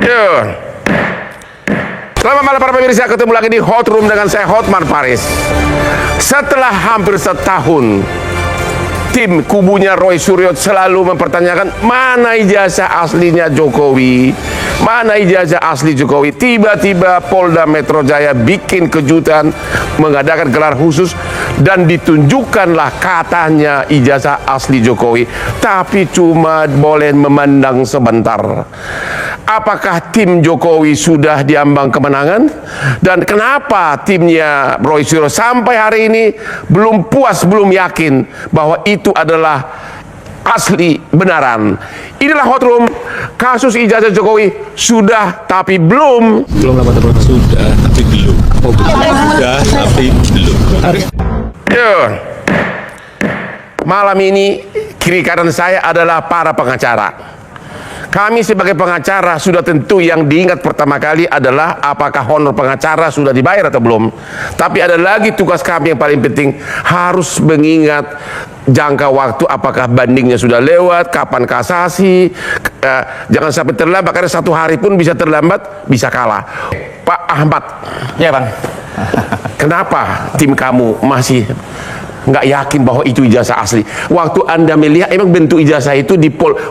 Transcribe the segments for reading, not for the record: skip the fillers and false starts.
Yuk. Selamat malam para pemirsa, ketemu lagi di Hot Room dengan saya Hotman Paris. Setelah hampir setahun, tim kubunya Roy Suryo selalu mempertanyakan mana ijazah aslinya Jokowi, mana ijazah asli Jokowi. Tiba-tiba Polda Metro Jaya bikin kejutan, mengadakan gelar khusus dan ditunjukkanlah katanya ijazah asli Jokowi, tapi cuma boleh memandang sebentar. Apakah tim Jokowi sudah diambang kemenangan? Dan kenapa timnya Roy Suryo sampai hari ini belum puas, belum yakin bahwa itu adalah asli benaran? Inilah Hot Room. Kasus ijazah Jokowi sudah tapi belum. Belum lah teman-teman, sudah tapi belum. Oh, sudah tapi belum. Yuk. Malam ini kiri kanan saya adalah para pengacara. Kami sebagai pengacara sudah tentu yang diingat pertama kali adalah apakah honor pengacara sudah dibayar atau belum. Tapi ada lagi tugas kami yang paling penting, harus mengingat jangka waktu, apakah bandingnya sudah lewat, kapan kasasi. Jangan sampai terlambat, karena satu hari pun bisa terlambat, bisa kalah. Pak Ahmad. Ya bang. Kenapa tim kamu masih nggak yakin bahwa itu ijazah asli? Waktu Anda melihat emang bentuk ijazah itu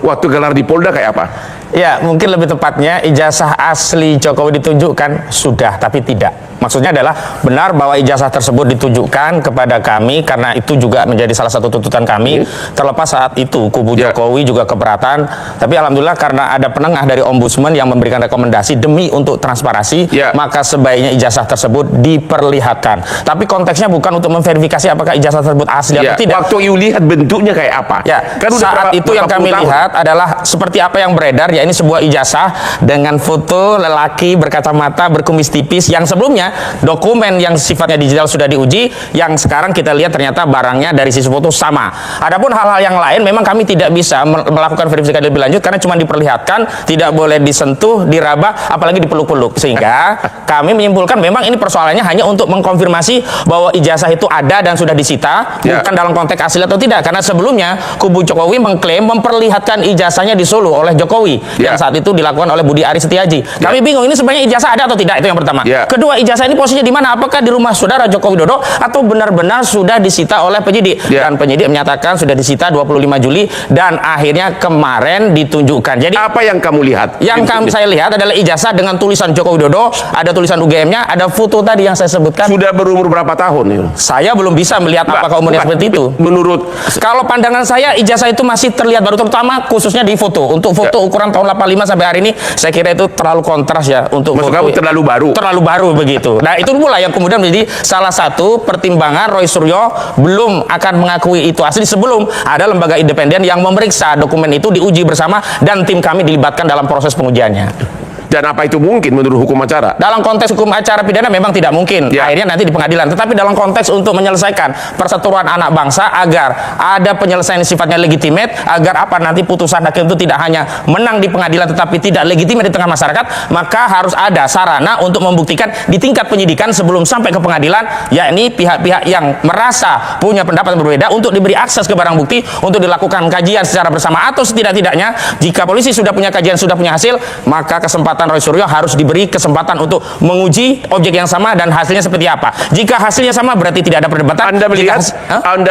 waktu gelar di Polda kayak apa? Ya, mungkin lebih tepatnya ijazah asli Jokowi ditunjukkan sudah, tapi tidak. Maksudnya adalah benar bahwa ijazah tersebut ditujukan kepada kami karena itu juga menjadi salah satu tuntutan kami. Terlepas saat itu kubu Jokowi juga keberatan, tapi alhamdulillah karena ada penengah dari ombudsman yang memberikan rekomendasi demi untuk transparansi, maka sebaiknya ijazah tersebut diperlihatkan. Tapi konteksnya bukan untuk memverifikasi apakah ijazah tersebut asli atau tidak. Waktu you lihat bentuknya kayak apa? Kan saat itu yang kami lihat adalah seperti apa yang beredar, ya ini sebuah ijazah dengan foto lelaki berkacamata berkumis tipis yang sebelumnya dokumen yang sifatnya digital sudah diuji, yang sekarang kita lihat ternyata barangnya dari sisi foto sama. Adapun hal-hal yang lain memang kami tidak bisa melakukan verifikasi lebih lanjut karena cuma diperlihatkan, tidak boleh disentuh, diraba, apalagi dipeluk-peluk. Sehingga kami menyimpulkan memang ini persoalannya hanya untuk mengkonfirmasi bahwa ijazah itu ada dan sudah disita, bukan dalam konteks asli atau tidak. Karena sebelumnya kubu Jokowi mengklaim memperlihatkan ijazahnya di Solo oleh Jokowi yang saat itu dilakukan oleh Budi Aris Setiaji. Kami bingung ini sebenarnya ijazah ada atau tidak, itu yang pertama. Kedua, ijazah ini posisinya di mana? Apakah di rumah saudara Joko Widodo atau benar-benar sudah disita oleh penyidik? Dan penyidik menyatakan sudah disita 25 Juli dan akhirnya kemarin ditunjukkan. Jadi apa yang kamu lihat? Yang saya lihat adalah ijazah dengan tulisan Joko Widodo, ada tulisan UGM-nya, ada foto tadi yang saya sebutkan. Sudah berumur berapa tahun? Saya belum bisa melihat apakah umurnya seperti itu. Menurut kalau pandangan saya, ijazah itu masih terlihat baru, terutama khususnya di foto. Untuk foto ukuran tahun 85 sampai hari ini, saya kira itu terlalu kontras ya untuk maksud foto. Kamu terlalu baru. Terlalu baru begitu. Nah, itu pula yang kemudian menjadi salah satu pertimbangan Roy Suryo belum akan mengakui itu asli sebelum ada lembaga independen yang memeriksa dokumen itu, diuji bersama, dan tim kami dilibatkan dalam proses pengujiannya. Dan apa itu mungkin menurut hukum acara? Dalam konteks hukum acara pidana memang tidak mungkin. Akhirnya nanti di pengadilan. Tetapi dalam konteks untuk menyelesaikan perseteruan anak bangsa agar ada penyelesaian sifatnya legitimate, agar apa nanti putusan hakim itu tidak hanya menang di pengadilan tetapi tidak legitimate di tengah masyarakat, maka harus ada sarana untuk membuktikan di tingkat penyidikan sebelum sampai ke pengadilan, yakni pihak-pihak yang merasa punya pendapat yang berbeda untuk diberi akses ke barang bukti untuk dilakukan kajian secara bersama, atau setidak-tidaknya jika polisi sudah punya kajian, sudah punya hasil, maka kesempatan Roy Suryo harus diberi kesempatan untuk menguji objek yang sama dan hasilnya seperti apa. Jika hasilnya sama berarti tidak ada perdebatan. Anda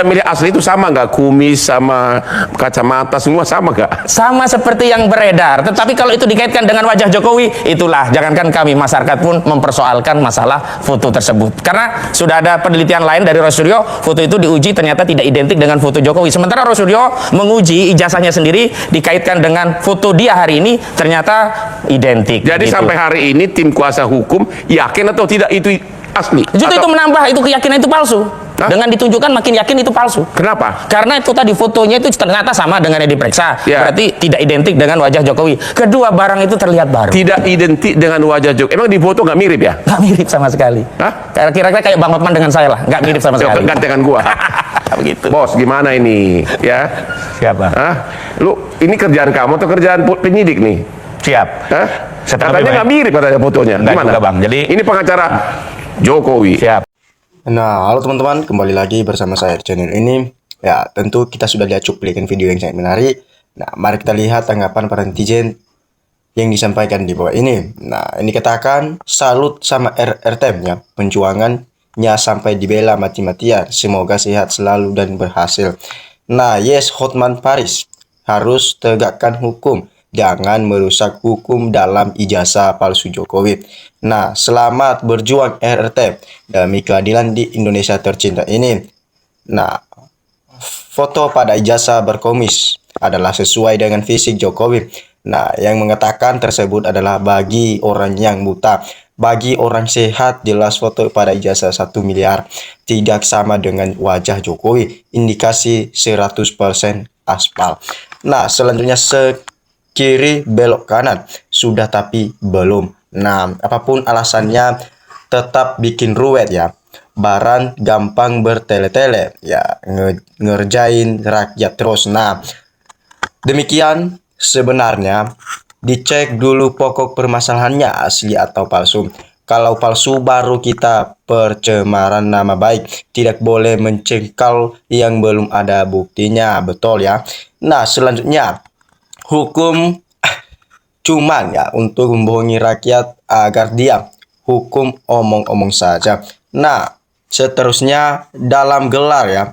melihat asli itu sama nggak? Kumis sama kacamata semua sama nggak? Sama seperti yang beredar. Tetapi kalau itu dikaitkan dengan wajah Jokowi, itulah jangankan kami, masyarakat pun mempersoalkan masalah foto tersebut. Karena sudah ada penelitian lain dari Roy Suryo, foto itu diuji ternyata tidak identik dengan foto Jokowi. Sementara Roy Suryo menguji ijazahnya sendiri dikaitkan dengan foto dia hari ini ternyata identik. Jadi sampai hari ini tim kuasa hukum yakin atau tidak itu asli? Justru itu menambah itu keyakinan itu palsu. Dengan ditunjukkan makin yakin itu palsu. Kenapa? Karena itu tadi fotonya itu ternyata sama dengan yang diperiksa. Berarti tidak identik dengan wajah Jokowi. Kedua, barang itu terlihat baru. Tidak identik dengan wajah Jokowi. Emang di foto nggak mirip ya? Nggak mirip sama sekali. Kira-kira kayak Bang Hotman dengan saya lah. Nggak mirip sama sekali. Gantengan gua. Begitu. Bos, gimana ini? Ya. Siapa? Lu ini kerjaan kamu atau kerjaan penyidik nih? Siap. Katanya nggak mirip katanya fotonya. Gimana juga, Bang? Jadi ini pengacara Jokowi. Siap. Nah, halo teman-teman, kembali lagi bersama saya di channel ini. Ya, tentu kita sudah lihat cuplikan video yang sangat menarik. Nah, mari kita lihat tanggapan para netizen yang disampaikan di bawah ini. Nah, ini katakan salut sama RRTM ya, perjuangannya sampai dibela mati-matian. Semoga sehat selalu dan berhasil. Nah, yes, Hotman Paris harus tegakkan hukum. Jangan merusak hukum dalam ijazah palsu Jokowi. Nah, selamat berjuang RRT demi keadilan di Indonesia tercinta ini. Nah, foto pada ijazah berkomis adalah sesuai dengan fisik Jokowi. Nah, yang mengatakan tersebut adalah bagi orang yang buta. Bagi orang sehat, jelas foto pada ijazah 1 miliar. Tidak sama dengan wajah Jokowi. Indikasi 100% aspal. Nah, selanjutnya kiri belok kanan. Sudah tapi belum. Nah, apapun alasannya tetap bikin ruwet ya. Baran gampang bertele-tele. Ya, ngerjain rakyat terus. Nah, demikian sebenarnya dicek dulu pokok permasalahannya asli atau palsu. Kalau palsu baru kita pencemaran nama baik. Tidak boleh mencengkal yang belum ada buktinya. Betul ya. Nah, selanjutnya hukum cuman ya untuk membohongi rakyat agar diam. Hukum omong-omong saja. Nah, seterusnya dalam gelar ya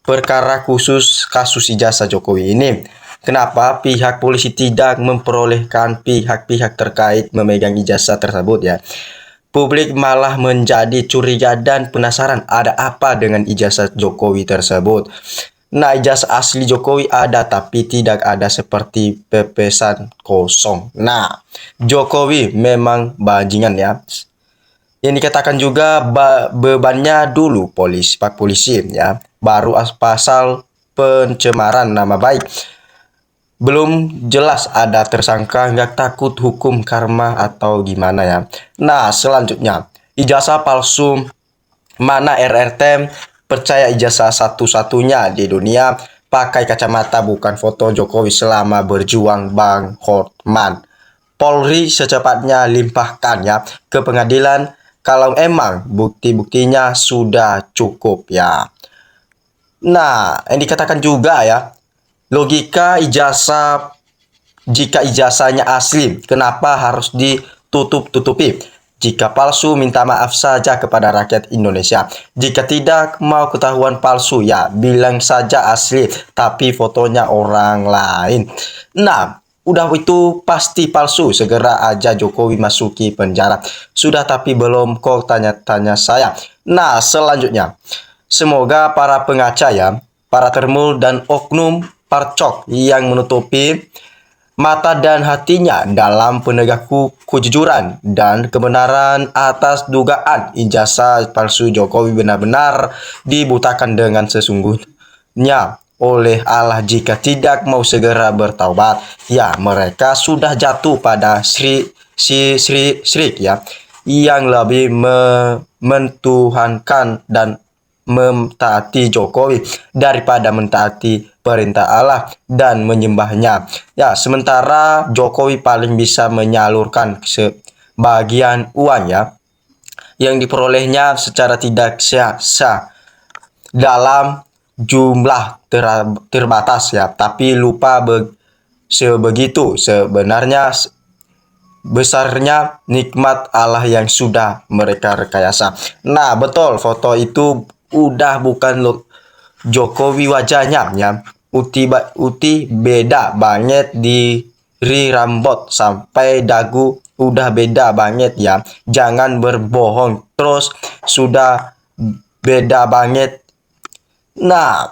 perkara khusus kasus ijazah Jokowi ini. Kenapa pihak polisi tidak memperolehkan pihak-pihak terkait memegang ijazah tersebut ya? Publik malah menjadi curiga dan penasaran ada apa dengan ijazah Jokowi tersebut. Nah, ijazah asli Jokowi ada tapi tidak ada seperti pepesan kosong. Nah, Jokowi memang bajingan ya. Yang dikatakan juga bebannya dulu Pak polisi ya. Baru pasal pencemaran nama baik. Belum jelas ada tersangka, nggak takut hukum karma atau gimana ya. Nah, selanjutnya ijazah palsu mana RRT percaya ijazah satu-satunya di dunia pakai kacamata bukan foto Jokowi selama berjuang Bang Hotman. Polri secepatnya limpahkan ya ke pengadilan kalau emang bukti-buktinya sudah cukup ya. Nah, yang dikatakan juga ya, logika ijazah, jika ijazahnya asli, kenapa harus ditutup-tutupi? Jika palsu, minta maaf saja kepada rakyat Indonesia. Jika tidak mau ketahuan palsu, ya bilang saja asli, tapi fotonya orang lain. Nah, udah itu pasti palsu. Segera aja Jokowi masuki penjara. Sudah tapi belum kok tanya-tanya saya. Nah, selanjutnya, semoga para pengaca ya, para termul dan oknum parcok yang menutupi mata dan hatinya dalam penegak kejujuran dan kebenaran atas dugaan ijazah palsu Jokowi benar-benar dibutakan dengan sesungguhnya oleh Allah. Jika tidak mau segera bertaubat, ya mereka sudah jatuh pada syirik ya, yang lebih mentuhankan dan mentaati Jokowi daripada mentaati perintah Allah dan menyembahnya. Ya, sementara Jokowi paling bisa menyalurkan sebagian uang ya yang diperolehnya secara tidak sah dalam jumlah terbatas ya, tapi lupa sebegitu sebenarnya besarnya nikmat Allah yang sudah mereka rekayasa. Nah, betul foto itu udah bukan Jokowi wajahnya ya. Uti beda banget dari rambut sampai dagu udah beda banget ya. Jangan berbohong terus, sudah beda banget. Nah,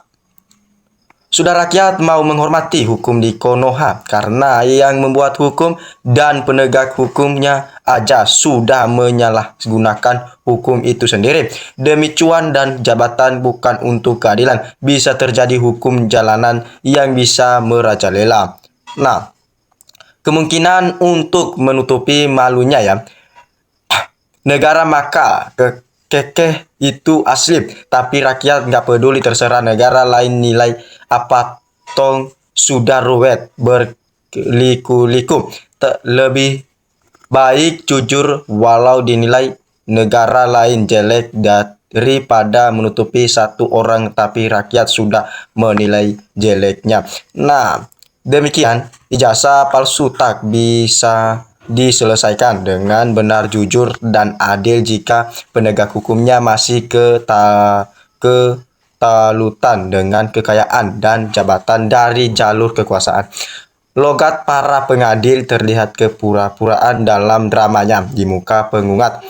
sudah rakyat mau menghormati hukum di Konoha karena yang membuat hukum dan penegak hukumnya aja sudah menyalahgunakan hukum itu sendiri demi cuan dan jabatan, bukan untuk keadilan. Bisa terjadi hukum jalanan yang bisa merajalela. Nah, kemungkinan untuk menutupi malunya ya, negara maka kekeh itu asli, tapi rakyat nggak peduli, terserah negara lain nilai apa tong sudah ruwet berliku-liku. Lebih baik jujur walau dinilai negara lain jelek daripada menutupi satu orang tapi rakyat sudah menilai jeleknya. Nah, demikian ijazah palsu tak bisa diselesaikan dengan benar, jujur, dan adil jika penegak hukumnya masih ketalutan dengan kekayaan dan jabatan dari jalur kekuasaan. Logat para pengadil terlihat kepura-puraan dalam dramanya di muka pengugat.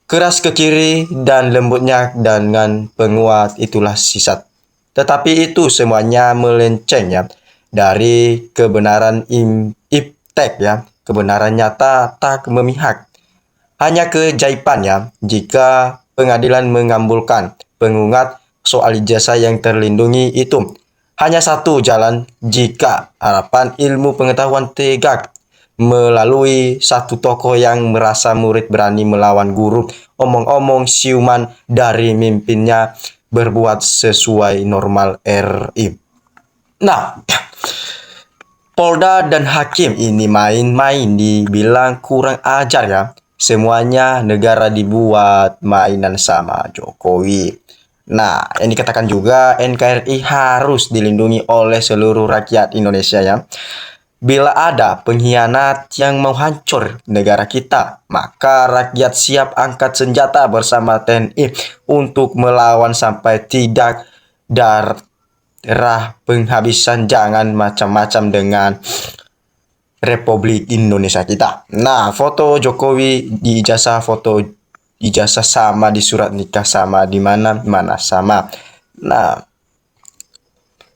Keras ke kiri dan lembutnya dengan penguat itulah sisat. Tetapi itu semuanya melenceng ya dari kebenaran iptek ya. Kebenaran nyata tak memihak. Hanya keajaiban ya jika pengadilan mengabulkan pengugat soal ijazah yang terlindungi itu. Hanya satu jalan jika harapan ilmu pengetahuan tegak melalui satu tokoh yang merasa murid berani melawan guru, omong-omong siuman dari mimpinnya berbuat sesuai normal RI. Nah, Polda dan Hakim ini main-main dibilang kurang ajar ya. Semuanya negara dibuat mainan sama Jokowi. Nah, yang dikatakan juga NKRI harus dilindungi oleh seluruh rakyat Indonesia ya. Bila ada pengkhianat yang mau hancur negara kita, maka rakyat siap angkat senjata bersama TNI untuk melawan sampai tidak darah penghabisan. Jangan macam-macam dengan Republik Indonesia kita. Nah, foto Jokowi di ijazah, foto ijazah sama, di surat nikah sama, di mana-mana sama. Nah,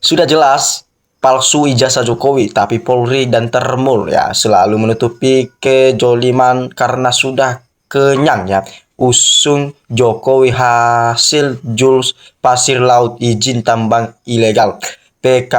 sudah jelas palsu ijazah Jokowi, tapi Polri dan Termul ya selalu menutupi kejoliman karena sudah kenyang ya. Usung Jokowi hasil Jules pasir laut, izin tambang ilegal, PIK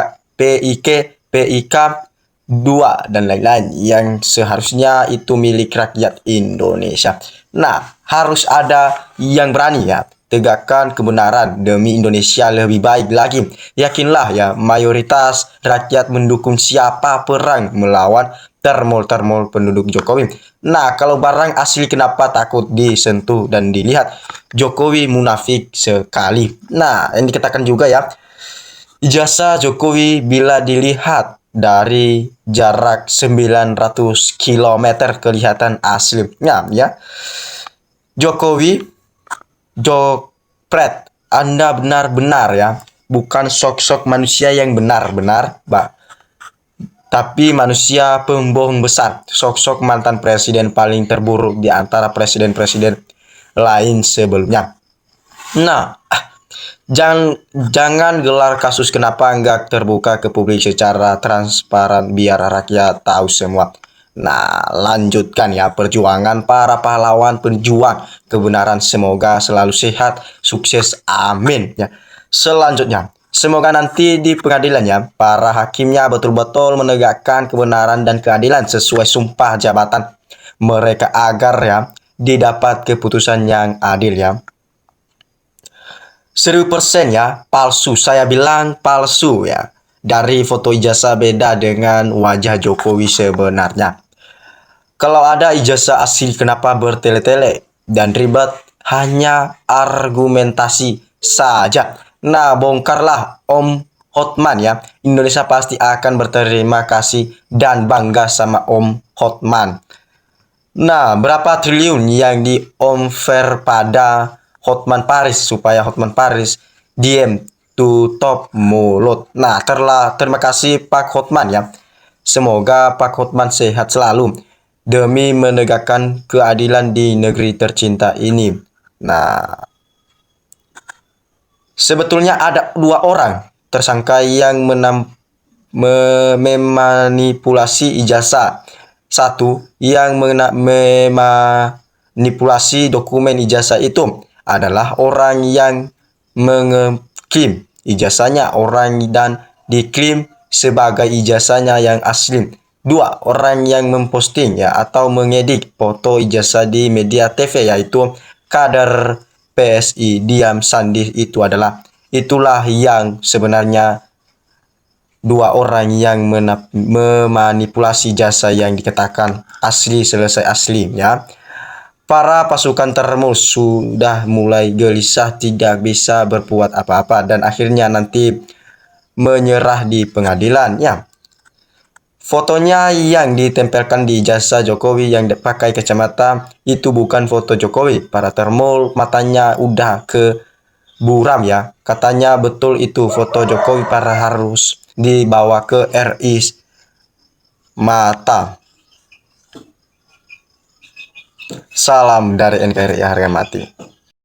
2 dan lain-lain yang seharusnya itu milik rakyat Indonesia. Nah, harus ada yang berani ya tegakkan kebenaran demi Indonesia lebih baik lagi. Yakinlah ya, mayoritas rakyat mendukung siapa perang melawan termol penduduk Jokowi. Nah, kalau barang asli kenapa takut disentuh dan dilihat? Jokowi munafik sekali. Nah, yang dikatakan juga ya, ijazah Jokowi bila dilihat dari jarak 900 km kelihatan aslinya ya. Jokowi Jopret, Anda benar-benar ya, bukan sok-sok manusia yang benar-benar, tapi manusia pembohong besar, sok-sok mantan presiden paling terburuk di antara presiden-presiden lain sebelumnya. Nah, jangan gelar kasus kenapa enggak terbuka ke publik secara transparan biar rakyat tahu semua. Nah, lanjutkan ya perjuangan para pahlawan pejuang kebenaran. Semoga selalu sehat, sukses, amin ya. Selanjutnya, semoga nanti di pengadilannya para hakimnya betul-betul menegakkan kebenaran dan keadilan sesuai sumpah jabatan mereka agar ya didapat keputusan yang adil ya. 1000% ya palsu, saya bilang palsu ya. Dari foto ijazah beda dengan wajah Jokowi sebenarnya. Kalau ada ijazah asli kenapa bertele-tele dan ribet? Hanya argumentasi saja. Nah, bongkarlah Om Hotman ya. Indonesia pasti akan berterima kasih dan bangga sama Om Hotman. Nah, berapa triliun yang di-offer pada Hotman Paris supaya Hotman Paris diem, tutup mulut. Nah, terima kasih Pak Hotman ya. Semoga Pak Hotman sehat selalu demi menegakkan keadilan di negeri tercinta ini. Nah, sebetulnya ada 2 orang tersangka yang memanipulasi ijazah. Satu yang memanipulasi dokumen ijazah itu adalah orang yang mengeklaim ijazahnya orang dan diklaim sebagai ijazahnya yang asli. 2 orang yang memposting ya atau mengedit foto ijazah di media TV, yaitu kader PSI Diam Sandi. Itulah yang sebenarnya 2 orang yang memanipulasi ijazah yang dikatakan asli selesai asli ya. Para pasukan Termul sudah mulai gelisah, tidak bisa berbuat apa-apa dan akhirnya nanti menyerah di pengadilan ya. Fotonya yang ditempelkan di ijazah Jokowi yang pakai kacamata itu bukan foto Jokowi. Para termol matanya udah ke buram ya. Katanya betul itu foto Jokowi para harus dibawa ke RI Mata. Salam dari NKRI harga mati.